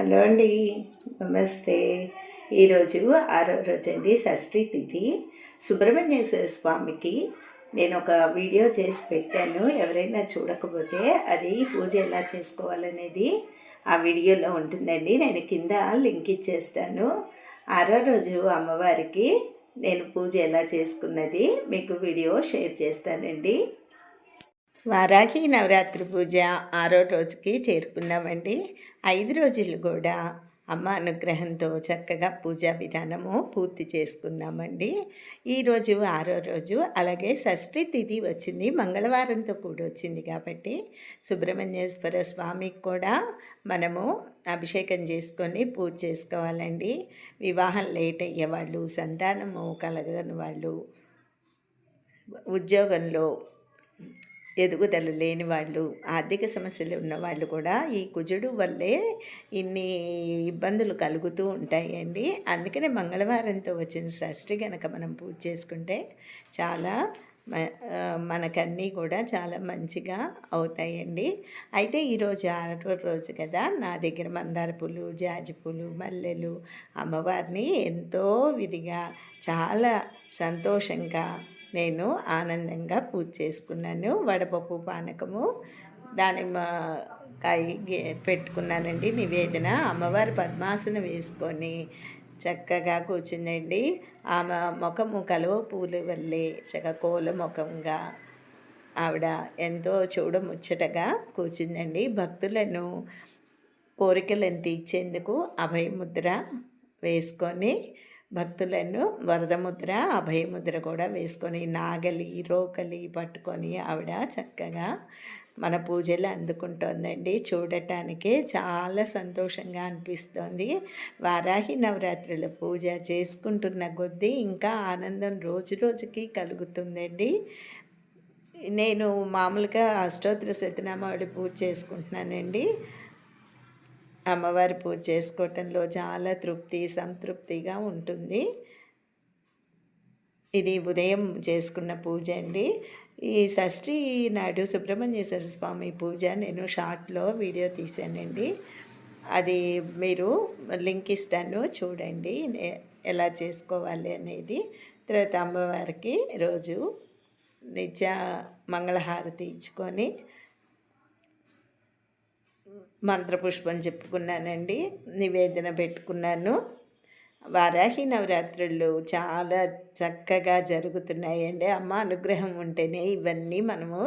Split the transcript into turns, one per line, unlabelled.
Hello అండి, నమస్తే. ఈరోజు 6వ రోజండి, షష్ఠి తిథి. సుబ్రహ్మణ్యేశ్వర స్వామికి నేను ఒక వీడియో చేసి పెట్టాను. ఎవరైనా చూడకపోతే అది పూజ ఎలా చేసుకోవాలనేది ఆ వీడియోలో ఉంటుందండి. నేను కింద లింక్ ఇచ్చేస్తాను. 6వ రోజు అమ్మవారికి నేను పూజ ఎలా చేసుకున్నది మీకు వీడియో షేర్ చేస్తానండి. వారాహి నవరాత్రి పూజ 6వ రోజుకి చేరుకున్నామండి. 5 రోజులు కూడా అమ్మ అనుగ్రహంతో చక్కగా పూజా విధానము పూర్తి చేసుకున్నామండి. ఈరోజు 6వ రోజు, అలాగే షష్ఠి తిథి వచ్చింది, మంగళవారంతో కూడి వచ్చింది కాబట్టి సుబ్రహ్మణ్యేశ్వర స్వామికి కూడా మనము అభిషేకం చేసుకొని పూజ చేసుకోవాలండి. వివాహం లేట్ అయ్యేవాళ్ళు, సంతానము కలగని వాళ్ళు, ఉద్యోగంలో ఎదుగుదల లేని వాళ్ళు, ఆర్థిక సమస్యలు ఉన్నవాళ్ళు కూడా ఈ కుజుడు వల్లే ఇన్ని ఇబ్బందులు కలుగుతూ ఉంటాయండి. అందుకనే మంగళవారంతో వచ్చిన షష్ఠి కనుక మనం పూజ చేసుకుంటే చాలా మనకన్నీ కూడా చాలా మంచిగా అవుతాయండి. అయితే ఈరోజు 6వ రోజు కదా, నా దగ్గర మందార పూలు, జాజి పూలు, మల్లెలు అమ్మవారిని ఎంతో విధిగా చాలా సంతోషంగా నేను ఆనందంగా పూజ చేసుకున్నాను. వడపప్పు పానకము, దానిమ్మకాయ పెట్టుకున్నానండి నివేదన. అమ్మవారి పద్మాసనం వేసుకొని చక్కగా కూర్చుందండి. ఆమె ముఖము కలువ పూల వల్లే కోల ముఖంగా ఆవిడ ఎంతో చూడముచ్చటగా కూర్చుందండి. భక్తులను కోరికలను తీర్చేందుకు అభయముద్ర వేసుకొని, భక్తులను వరదముద్ర, అభయముద్ర కూడా వేసుకొని, నాగలి రోకలి పట్టుకొని ఆవిడ చక్కగా మన పూజలు అందుకుంటోందండి. చూడటానికే చాలా సంతోషంగా అనిపిస్తోంది. వారాహి నవరాత్రుల పూజ చేసుకుంటున్న కొద్దీ ఇంకా ఆనందం రోజు రోజుకి కలుగుతుందండి. నేను మామూలుగా అష్టోత్తర శతనామావళి పూజ చేసుకుంటున్నానండి. అమ్మవారి పూజ చేసుకోవటంలో చాలా సంతృప్తిగా ఉంటుంది. ఇది ఉదయం చేసుకున్న పూజ అండి. ఈ షష్ఠి నాడు సుబ్రహ్మణ్యేశ్వర స్వామి పూజ నేను షార్ట్లో వీడియో తీశానండి. అది మీరు లింక్ ఇస్తాను, చూడండి ఎలా చేసుకోవాలి అనేది. తర్వాత అమ్మవారికి రోజు నిత్య మంగళహారతి ఇచ్చుకొని మంత్రపుష్పం చెప్పుకున్నానండి, నివేదన పెట్టుకున్నాను. వారాహి నవరాత్రులు చాలా చక్కగా జరుగుతున్నాయండి. అమ్మ అనుగ్రహం ఉంటేనే ఇవన్నీ మనము